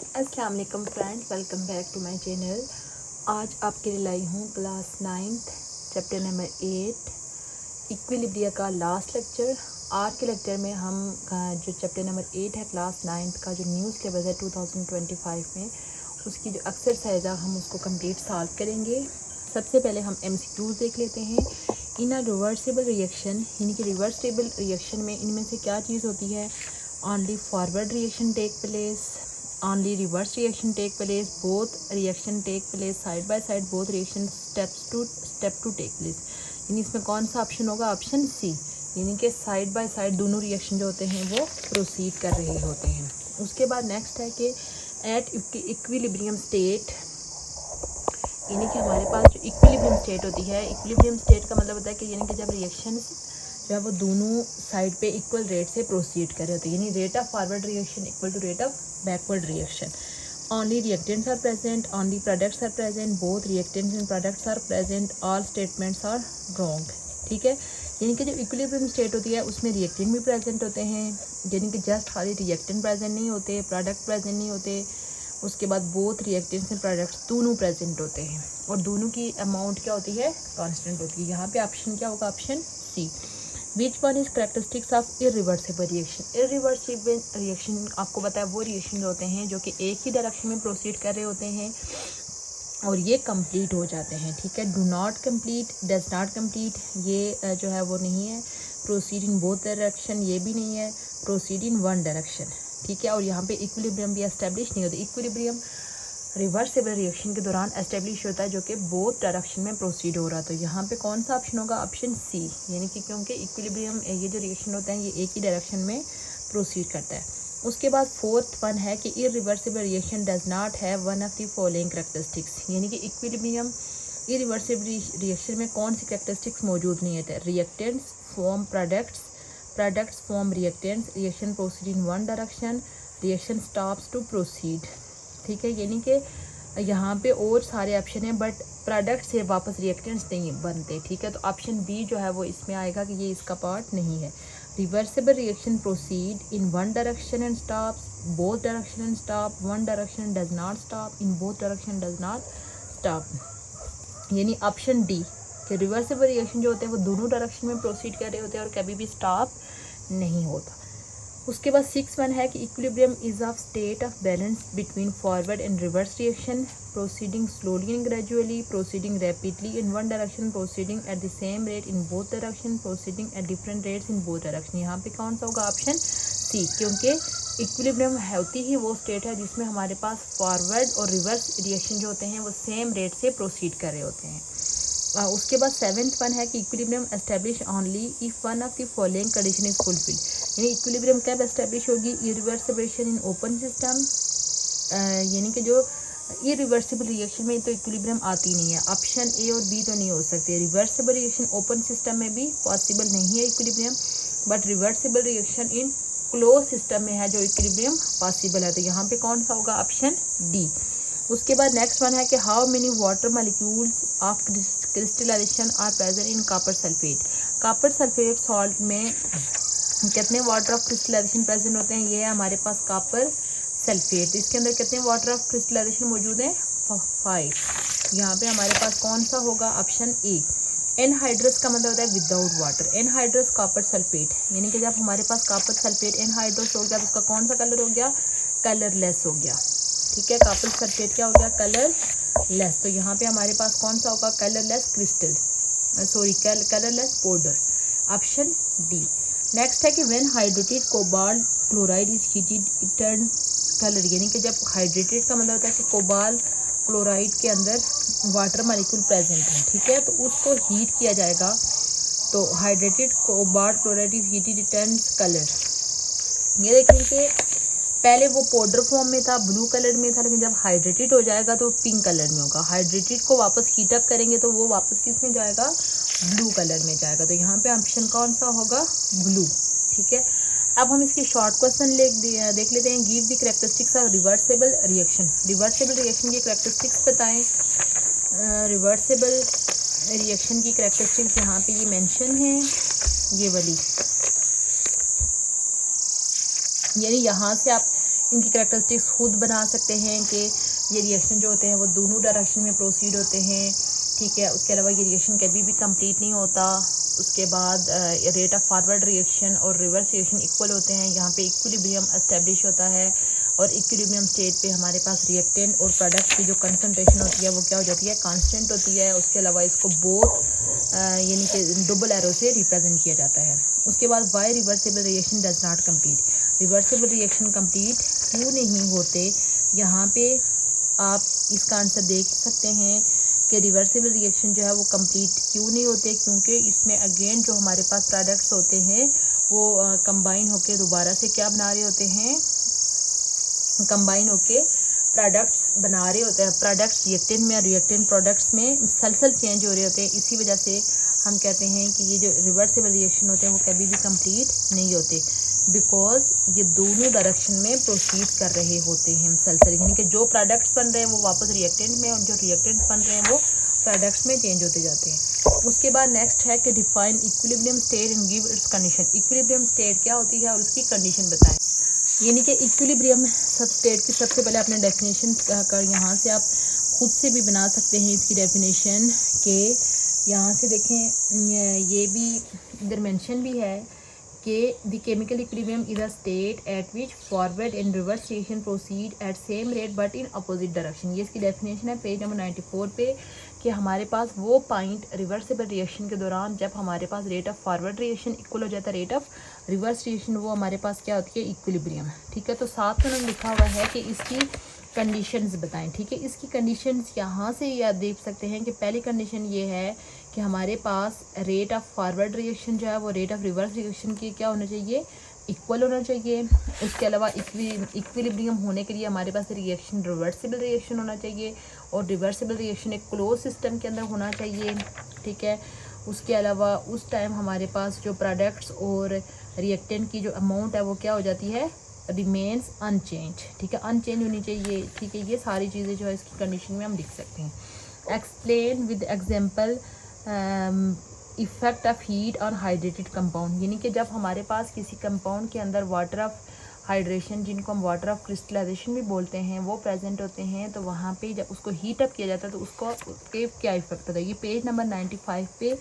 अस्सलाम वालेकुम friends, welcome back to my channel. आज आपके लिए लाई हूँ class 9th chapter number 8 equilibria का लास्ट लेक्चर। आज के लेक्चर में हम जो चैप्टर नंबर 8 है क्लास 9th का जो न्यू सिलेबस है 2025 में, उसकी जो एक्सरसाइज है हम उसको कंप्लीट सॉल्व करेंगे। सबसे पहले हम MCQs देख लेते हैं। इन अ रिवर्सिबल रिएक्शन, यानी कि रिवर्सिबल रिएक्शन में इनमें से क्या चीज़ होती है? Only forward reaction take place, only reverse reaction take place, both reaction take place side by side, both reaction step to take place। यानी इसमें कौन सा ऑप्शन होगा? ऑप्शन सी, यानी कि साइड बाय साइड दोनों रिएक्शन जो होते हैं वो प्रोसीड कर रहे होते हैं। उसके बाद नेक्स्ट है कि एट इक्विलिब्रियम स्टेट, यानी कि हमारे पास जो इक्विलिब्रियम स्टेट होती है, इक्विलिब्रियम स्टेट का मतलब होता है कि यानी कि जब रिएक्शन जो है वो दोनों साइड पे इक्वल रेट से प्रोसीड कर रहे होते हैं, यानी rate of forward reaction equal to rate of backward reaction. Only reactants are present, only products are present, both reactants and products are present, all statements are wrong. ठीक है, यानी कि जो इक्विलिब्रियम स्टेट होती है उसमें रिएक्टेंट भी present होते हैं, यानी कि जस्ट खाली रिएक्टेंट प्रेजेंट नहीं होते, प्रोडक्ट प्रेजेंट नहीं होते। उसके बाद बोथ रिएक्टेंट्स एंड प्रोडक्ट्स दोनों प्रेजेंट होते हैं और दोनों की अमाउंट क्या होती है? कांस्टेंट होती है। यहाँ पे ऑप्शन क्या होगा? Option C. Which one is characteristics of irreversible reaction? Irreversible reaction आपको पता है वो रिएक्शन होते हैं जो कि एक ही डायरेक्शन में प्रोसीड कर रहे होते हैं और ये कंप्लीट हो जाते हैं। ठीक है, do not complete, does not complete, ये जो है वो नहीं है। प्रोसीड इन बोथ डायरेक्शन, ये भी नहीं है। Proceed in one direction. ठीक है, और यहाँ पे इक्विलिब्रियम भी एस्टेब्लिश नहीं होता। इक्विलिब्रियम रिवर्सिबल रिएक्शन के दौरान एस्टेब्लिश होता है जो कि बोथ डायरेक्शन में प्रोसीड हो रहा। तो यहाँ पे कौन सा ऑप्शन होगा? ऑप्शन सी, यानी कि क्योंकि इक्विलिब्रियम ये जो रिएक्शन होता है ये एक ही डायरेक्शन में प्रोसीड करता है। उसके बाद फोर्थ वन है कि irreversible reaction does not have one of the following characteristics, यानी कि इक्विलिब्रियम इरिवर्सिबल रिएक्शन में कौन सी करेक्टरिस्टिक्स मौजूद नहीं है? Reactants form products, products form reactants, reaction proceed in one direction, reaction stops to proceed. ठीक है, यानी कि यहाँ पे और सारे ऑप्शन हैं बट प्रोडक्ट से वापस रिएक्टेंट्स नहीं बनते। ठीक है, तो ऑप्शन बी जो है वो इसमें आएगा कि ये इसका पार्ट नहीं है। Reversible reaction proceed in one direction and stops, both direction and stop, one direction does not stop, in both direction does not stop. यानी ऑप्शन डी कि रिवर्सिबल रिएक्शन जो होते हैं वो दोनों डायरेक्शन में प्रोसीड कर रहे होते हैं और कभी भी स्टॉप नहीं होता। उसके बाद 6 वन है कि equilibrium is of state of balance between forward and reverse reaction, proceeding slowly and gradually, proceeding rapidly in one direction, proceeding at the same rate in both direction, proceeding at different rates in both direction. यहाँ पे कौन सा होगा? Option सी, क्योंकि equilibrium होती ही वो state है जिसमें हमारे पास फॉरवर्ड और रिवर्स रिएक्शन जो होते हैं वो सेम रेट से प्रोसीड कर रहे होते हैं। उसके बाद 7th वन है कि equilibrium establish only if one of the following condition is fulfilled, यानी इक्विलिब्रियम कब एस्टेब्लिश होगी? इरिवर्सिबल इन ओपन सिस्टम, यानी कि जो इरिवर्सिबल रिएक्शन में तो इक्विलिब्रियम आती नहीं है। ऑप्शन ए और बी तो नहीं हो सकते। रिवर्सिबल रिएक्शन ओपन सिस्टम में भी पॉसिबल नहीं है equilibrium, but reversible reaction in close system में है जो इक्विलिब्रियम पॉसिबल है। तो यहाँ पे कौन सा होगा? Option D. उसके बाद नेक्स्ट वन है कि how many water molecules of crystallisation are present in copper sulphate. Copper sulphate salt में कितने वाटर ऑफ क्रिस्टलाइजेशन प्रेजेंट होते हैं? ये है हमारे पास कॉपर सल्फेट। इसके अंदर कितने वाटर ऑफ क्रिस्टलाइजेशन मौजूद हैं? 5। यहाँ पे हमारे पास कौन सा होगा? Option A. एनहाइड्रस का मतलब होता है without water. Anhydrous copper sulphate, यानी कि जब हमारे पास कॉपर सल्फेट एनहाइड्रस हो गया तो उसका कौन सा कलर हो गया? कलरलेस हो गया। ठीक है, कॉपर सल्फेट क्या हो गया? कलरलेस। तो यहाँ पे हमारे पास कौन सा होगा? Colourless crystal, sorry colourless powder, option D. Next है कि when hydrated cobalt chloride is heated it turns colour, यानी कि जब हाइड्रेटेड का मतलब होता है कि कोबाल्ट क्लोराइड के अंदर वाटर मॉलिक्यूल प्रेजेंट है। ठीक है, तो उसको हीट किया जाएगा तो hydrated cobalt chloride is heated it turns colour. ये देखें कि पहले वो पाउडर फॉर्म में था, ब्लू कलर में था, लेकिन जब हाइड्रेटेड हो जाएगा तो पिंक कलर में होगा। हाइड्रेटेड को वापस हीट अप करेंगे तो वो वापस किस में जाएगा? ब्लू कलर में जाएगा। तो यहाँ पे ऑप्शन कौन सा होगा? ब्लू। ठीक है, अब हम इसकी शॉर्ट क्वेश्चन देख लेते हैं। Give the characteristics of reversible reaction. Reversible reaction की कैरेक्टरिस्टिक्स बताएं। रिवर्सिबल रिएक्शन की कैरेक्टरिस्टिक्स यहाँ पे ये मेंशन है, ये वाली, यानी यहाँ से आप इनकी कैरेक्टरिस्टिक्स खुद बना सकते हैं कि ये रिएक्शन जो होते हैं वो दोनों डायरेक्शन में प्रोसीड होते हैं, ठीक है। उसके अलावा ये रिएक्शन कभी भी कंप्लीट नहीं होता। उसके बाद रेट ऑफ फॉरवर्ड रिएक्शन और रिवर्स रिएक्शन इक्वल होते हैं। यहाँ पे इक्विलिब्रियम एस्टेब्लिश होता है और इक्विलिब्रियम स्टेट पे हमारे पास रिएक्टेंट और प्रोडक्ट की जो कंसंट्रेशन होती है वो क्या हो जाती है, कांस्टेंट होती है। उसके अलावा इसको बोथ यानी कि डबल एरो से रिप्रेजेंट किया जाता है। उसके बाद why reversible reaction does not complete, reversible reaction complete क्यों नहीं होते। यहाँ पे आप इसका आंसर देख सकते हैं कि रिवर्सिबल रिएक्शन जो है वो कंप्लीट क्यों नहीं होते, क्योंकि इसमें अगेन जो हमारे पास प्रोडक्ट्स होते हैं वो कंबाइन होके दोबारा से क्या बना रहे होते हैं, कंबाइन होके प्रोडक्ट्स बना रहे होते हैं। प्रोडक्ट्स रिएक्टेंट में और रिएक्टेंट प्रोडक्ट्स में मसलसल चेंज हो रहे होते हैं। इसी वजह से हम कहते हैं कि ये जो रिवर्सिबल रिएक्शन होते हैं वो कभी भी कंप्लीट नहीं होते, बिकॉज ये दोनों डायरेक्शन में प्रोसीड कर रहे होते हैं मसलसल, यानी कि जो प्रोडक्ट्स बन रहे हैं वो वापस रिएक्टेंट में और जो रिएक्टेंट बन रहे हैं वो प्रोडक्ट्स में चेंज होते जाते हैं। उसके बाद नेक्स्ट है कि define equilibrium state and give its condition. Equilibrium state क्या होती है और उसकी कंडीशन बताएं। यानी कि इक्विलिब्रियम सब स्टेट की सबसे पहले आपने डेफिनेशन कर, यहाँ से आप खुद से भी बना सकते हैं इसकी डेफिनेशन के यहाँ से देखें, ये भी इधर मेंशन भी है कि the chemical equilibrium is a state at which forward and reverse reaction proceed at same rate but in opposite direction. ये इसकी डेफिनेशन है पेज नंबर 94 पे, कि हमारे पास वो पॉइंट रिवर्सिबल रिएक्शन के दौरान जब हमारे पास rate of forward reaction equal हो जाता है रेट ऑफ रिवर्स रिएक्शन, वो हमारे पास क्या होती है, इक्विलिब्रियम, ठीक है। तो साथ में लिखा हुआ है कि इसकी कंडीशंस बताएं, ठीक है। इसकी कंडीशंस यहाँ से आप देख सकते हैं कि पहली कंडीशन ये है कि हमारे पास रेट ऑफ फॉरवर्ड रिएक्शन जो है वो रेट ऑफ रिवर्स रिएक्शन की क्या होना चाहिए, इक्वल होना चाहिए। उसके अलावा इक्विलिब्रियम होने के लिए हमारे पास रिएक्शन रिवर्सिबल रिएक्शन होना चाहिए और रिवर्सिबल रिएक्शन एक क्लोज सिस्टम के अंदर होना चाहिए, ठीक है। उसके अलावा उस टाइम हमारे पास जो प्रोडक्ट्स और रिएक्टेंट की जो अमाउंट है वो क्या हो जाती है, रिमेन्स अनचेंज, ठीक है, अनचेंज होनी चाहिए, ठीक है। ये सारी चीज़ें जो है इसकी कंडीशन में हम लिख सकते हैं। Explain with example effect of heat on hydrated compound, यानी कि जब हमारे पास किसी कंपाउंड के अंदर वाटर ऑफ हाइड्रेशन, जिनको हम वाटर ऑफ क्रिस्टलाइजेशन भी बोलते हैं, वो प्रेजेंट होते हैं, तो वहाँ पे जब उसको हीट अप किया जाता है तो उसको क्या इफेक्ट होता है। ये पेज नंबर 95 पे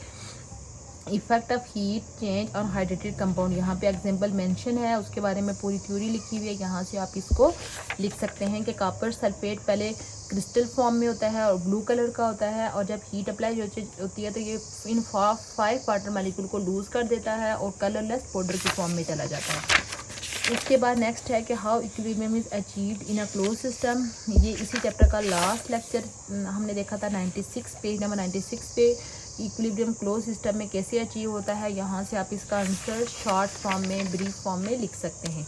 effect of heat change on hydrated compound, यहाँ पे एग्जांपल मेंशन है, उसके बारे में पूरी थ्योरी लिखी हुई है। यहाँ से आप इसको लिख सकते हैं कि कॉपर सल्फेट पहले क्रिस्टल फॉर्म में होता है और ब्लू कलर का होता है, और जब हीट अप्लाई होती है तो ये इन 5 वाटर मॉलिक्यूल को लूज कर देता है और कलरलेस पाउडर की फॉर्म में चला जाता है। इसके बाद नेक्स्ट है कि how equilibrium is achieved in a close system. ये इसी चैप्टर का लास्ट लेक्चर हमने देखा था 96 पेज नंबर 96 पे, इक्विलिब्रियम क्लोज सिस्टम में कैसे अचीव होता है। यहाँ से आप इसका आंसर शॉर्ट फॉर्म में, ब्रीफ फॉर्म में लिख सकते हैं।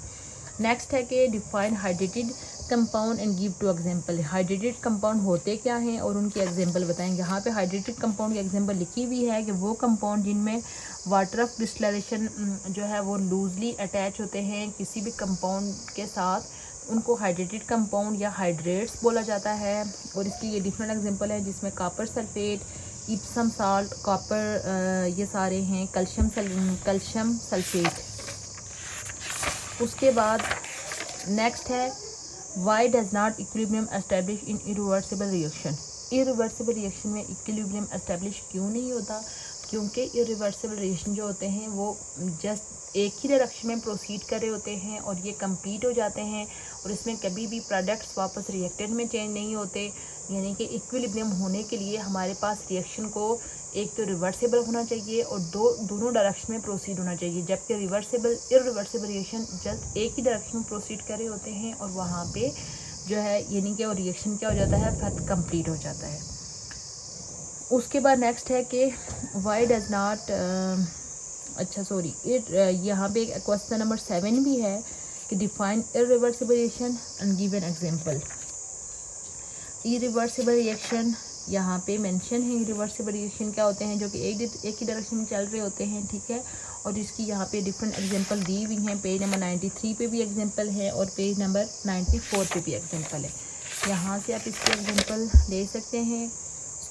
नेक्स्ट है कि define hydrated compound and give two example. Hydrated compound होते क्या हैं और उनके एग्जांपल बताएं। यहाँ पे हाइड्रेटेड कंपाउंड की एग्जांपल लिखी हुई है कि वो कंपाउंड जिनमें वाटर ऑफ क्रिस्टलाइजेशन जो है वो लूजली अटैच होते हैं किसी भी कंपाउंड के साथ, उनको हाइड्रेटेड कंपाउंड या हाइड्रेट्स बोला जाता है। और इसकी ये डिफरेंट एग्जांपल है जिसमें copper sulphate, Epson salt, copper, ये सारे हैं, कैल्शियम सल्फेट। उसके बाद नेक्स्ट है why does not equilibrium establish in irreversible reaction. Irreversible reaction में इक्विलिब्रियम एस्टेब्लिश क्यों नहीं होता, क्योंकि इरिवर्सिबल रिएक्शन जो होते हैं वो जस्ट एक ही डायरेक्शन में प्रोसीड कर रहे होते हैं और ये कंप्लीट हो जाते हैं और इसमें कभी भी प्रोडक्ट्स वापस रिएक्टेंट में चेंज नहीं होते। यानी कि इक्विलिब्रियम होने के लिए हमारे पास रिएक्शन को एक तो रिवर्सिबल होना चाहिए और दोनों डायरेक्शन में प्रोसीड होना चाहिए, जबकि इरिवर्सिबल रिएक्शन जस्ट एक ही डायरेक्शन में प्रोसीड कर रहे होते हैं और वहाँ पे जो है यानी कि वो रिएक्शन क्या हो जाता है, फिर कंप्लीट हो जाता है। उसके बाद नेक्स्ट है कि वाई डज नॉट यहाँ पे एक क्वेश्चन नंबर 7 भी है कि define irreversible reaction and give an example. Irreversible reaction यहाँ पे मेंशन है, इरिवर्सिबल रिएक्शन क्या होते हैं, जो कि एक ही डायरेक्शन में चल रहे होते हैं, ठीक है। और इसकी यहाँ पे डिफरेंट एग्जांपल दी हुई हैं। पेज नंबर 93 पे भी एग्जांपल है और पेज नंबर 94 पे भी एग्जांपल है। यहाँ से आप इसके एग्जांपल ले सकते हैं।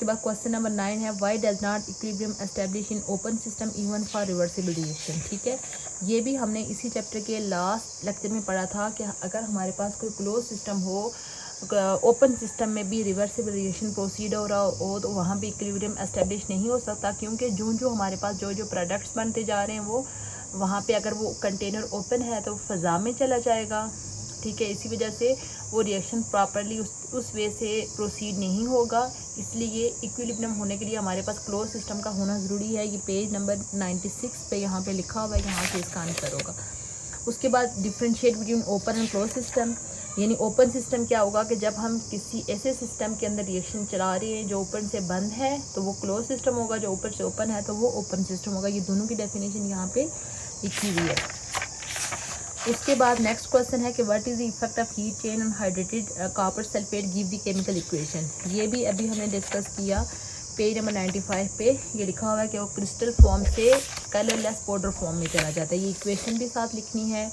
उसके बाद क्वेश्चन नंबर 9 है why does not equilibrium establish in open system even for reversible reaction. ठीक है, ये भी हमने इसी चैप्टर के लास्ट लेक्चर में पढ़ा था कि अगर हमारे पास कोई क्लोज सिस्टम हो, ओपन सिस्टम में भी रिवर्सिबल रिएक्शन प्रोसीड हो रहा हो तो वहाँ भी इक्विलिब्रियम एस्टेब्लिश नहीं हो सकता, क्योंकि जो हमारे पास जो प्रोडक्ट्स बनते जा रहे हैं वो वहाँ पे अगर वो कंटेनर ओपन है तो फ़ज़ा में चला जाएगा। ठीक है, इसी वजह से वो रिएक्शन प्रॉपरली उस वे से प्रोसीड नहीं होगा। इसलिए इक्विलिब्रियम होने के लिए हमारे पास क्लोज सिस्टम का होना ज़रूरी है। ये पेज नंबर 96 पे यहाँ पे लिखा हुआ है, यहाँ से इसका आंसर होगा। उसके बाद differentiate between open and close system, यानी ओपन सिस्टम क्या होगा कि जब हम किसी ऐसे सिस्टम के अंदर रिएक्शन चला रहे हैं जो ओपन से बंद है तो वो क्लोज सिस्टम होगा, जो ऊपर से ओपन है तो वो ओपन सिस्टम होगा। ये दोनों की डेफिनेशन यहाँ पे लिखी हुई है। उसके बाद नेक्स्ट क्वेश्चन है कि what is the effect of heat change on hydrated copper sulphate give the chemical equation. ये भी अभी हमने डिस्कस किया, पेज नंबर 95 पे ये लिखा हुआ है कि वो क्रिस्टल फॉर्म से कलरलेस पाउडर फॉर्म में चला जाता है। ये इक्वेशन भी साथ लिखनी है।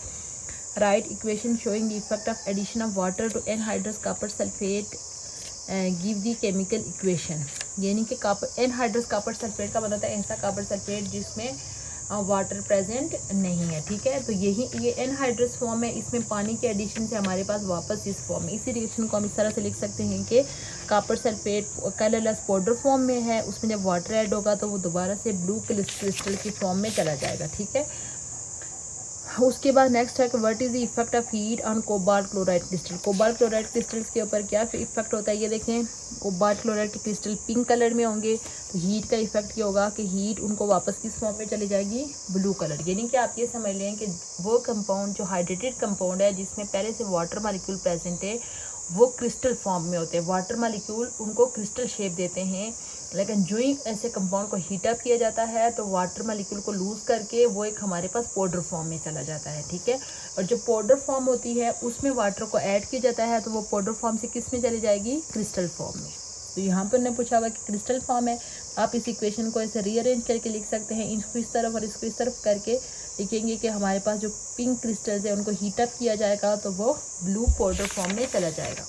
Write equation showing the effect of addition of water to anhydrous copper sulphate give the chemical equation. यानी कि एनहाइड्रस कॉपर सल्फेट का मतलब है ऐसा कॉपर सल्फेट जिसमें वाटर प्रेजेंट नहीं है। ठीक है, तो ये एनहाइड्रस फॉर्म है, इसमें पानी के एडिशन से हमारे पास वापस इस फॉर्म में, इसी रिएक्शन को हम इस तरह से लिख सकते हैं कि copper sulphate colourless powder form में है, उसमें जब वाटर ऐड होगा तो वो दोबारा से ब्लू क्रिस्टल की फॉर्म में चला जाएगा। ठीक है, उसके बाद नेक्स्ट है कि what is the effect of heat on cobalt chloride crystal. Cobalt chloride crystals के ऊपर क्या इफेक्ट होता है, ये देखें, कोबाल्ट क्लोराइड के क्रिस्टल पिंक कलर में होंगे तो हीट का इफेक्ट क्या होगा कि हीट उनको वापस किस फॉर्म में चली जाएगी, ब्लू कलर। यानी कि आप ये समझ लें कि वो कंपाउंड जो हाइड्रेटेड कंपाउंड है जिसमें पहले से वाटर मालिक्यूल प्रेजेंट है वो क्रिस्टल फॉर्म में होते हैं। वाटर मालिक्यूल उनको क्रिस्टल शेप देते हैं, लेकिन जो ही ऐसे कंपाउंड को हीटअप किया जाता है तो वाटर मालिक्यूल को लूज़ करके वो एक हमारे पास पाउडर फॉर्म में चला जाता है। ठीक है, और जो पाउडर फॉर्म होती है उसमें वाटर को ऐड किया जाता है तो वो पाउडर फॉर्म से किस में चली जाएगी, क्रिस्टल फॉर्म में। तो यहाँ पर उन्होंने पूछा हुआ कि क्रिस्टल फॉर्म है, आप इस इक्वेशन को ऐसे रीअरेंज करके लिख सकते हैं, इसको इस तरफ और इसको इस तरफ करके लिखेंगे कि हमारे पास जो पिंक क्रिस्टल्स है उनको हीटअप किया जाएगा तो वो ब्लू पाउडर फॉर्म में चला जाएगा।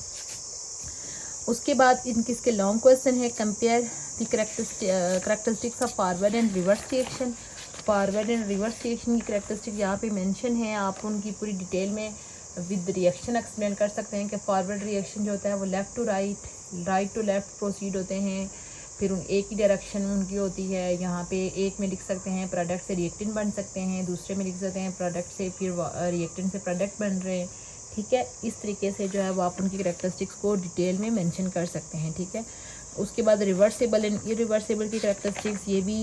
उसके बाद इनके इसके लॉन्ग क्वेश्चन है compare the characteristics of forward and reverse reaction. Forward and reverse reaction की करेक्टरिस्टिक यहाँ पे मेंशन है, आप उनकी पूरी डिटेल में विद रिएक्शन एक्सप्लेन कर सकते हैं कि फॉरवर्ड रिएक्शन जो होता है वो left to right, right to left proceed होते हैं, फिर एक ही डायरेक्शन में उनकी होती है। यहाँ पे एक में लिख सकते हैं प्रोडक्ट से रिएक्टेंट बन सकते हैं, दूसरे में लिख सकते हैं प्रोडक्ट से फिर रिएक्टेंट से प्रोडक्ट बन रहे हैं। ठीक है, इस तरीके से जो है वो आप उनकी करेक्टरिस्टिक्स को डिटेल में मेंशन कर सकते हैं। ठीक है, उसके बाद रिवर्सिबल एंड इरिवर्सिबल की करेक्टरिस्टिक्स, ये भी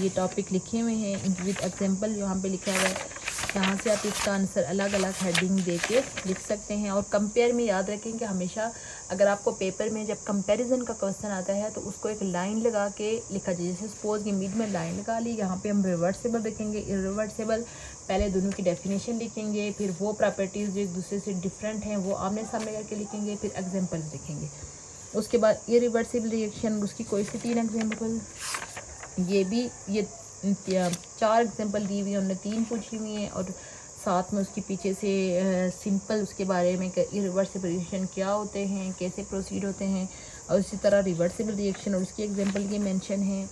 ये टॉपिक लिखे हुए हैं विद एग्जांपल यहाँ पे लिखा हुआ है, यहाँ से आप इसका आंसर अलग अलग हेडिंग दे के लिख सकते हैं। और कंपेयर में याद रखें कि हमेशा अगर आपको पेपर में जब कंपैरिजन का क्वेश्चन आता है तो उसको एक लाइन लगा के लिखा जाए। जैसे सपोज कि मिड में लाइन लगा ली, यहाँ पे हम रिवर्सिबल लिखेंगे, इरिवर्सिबल, पहले दोनों की डेफिनेशन लिखेंगे, फिर वो प्रॉपर्टीज़ जो एक दूसरे से डिफरेंट हैं वो आमने सामने करके लिखेंगे, फिर एग्जाम्पल्स लिखेंगे। उसके बाद इरिवर्सिबल रिएक्शन, उसकी कोई सी 3 एग्जाम्पल, ये भी ये 4 एग्जाम्पल दी हुई है, हमने 3 पूछी हुई हैं और साथ में उसके पीछे से सिंपल उसके बारे में कि इरिवर्सिबल रिएक्शन क्या होते हैं, कैसे प्रोसीड होते हैं, और इसी तरह रिवर्सिबल रिएक्शन और उसकी एग्जांपल ये मेंशन है।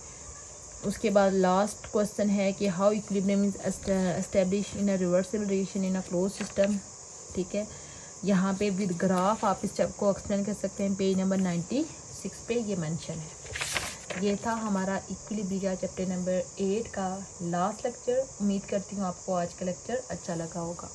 उसके बाद लास्ट क्वेश्चन है कि how equilibrium is establish in a reversible reaction in a close system. ठीक है, यहाँ पे विद ग्राफ आप इस स्टेप को एक्सप्लेन कर सकते हैं, पेज नंबर 96 पे ये मेंशन है। ये था हमारा इक्विलिब्रिया चैप्टर नंबर 8 का लास्ट लेक्चर। उम्मीद करती हूँ आपको आज का लेक्चर अच्छा लगा होगा।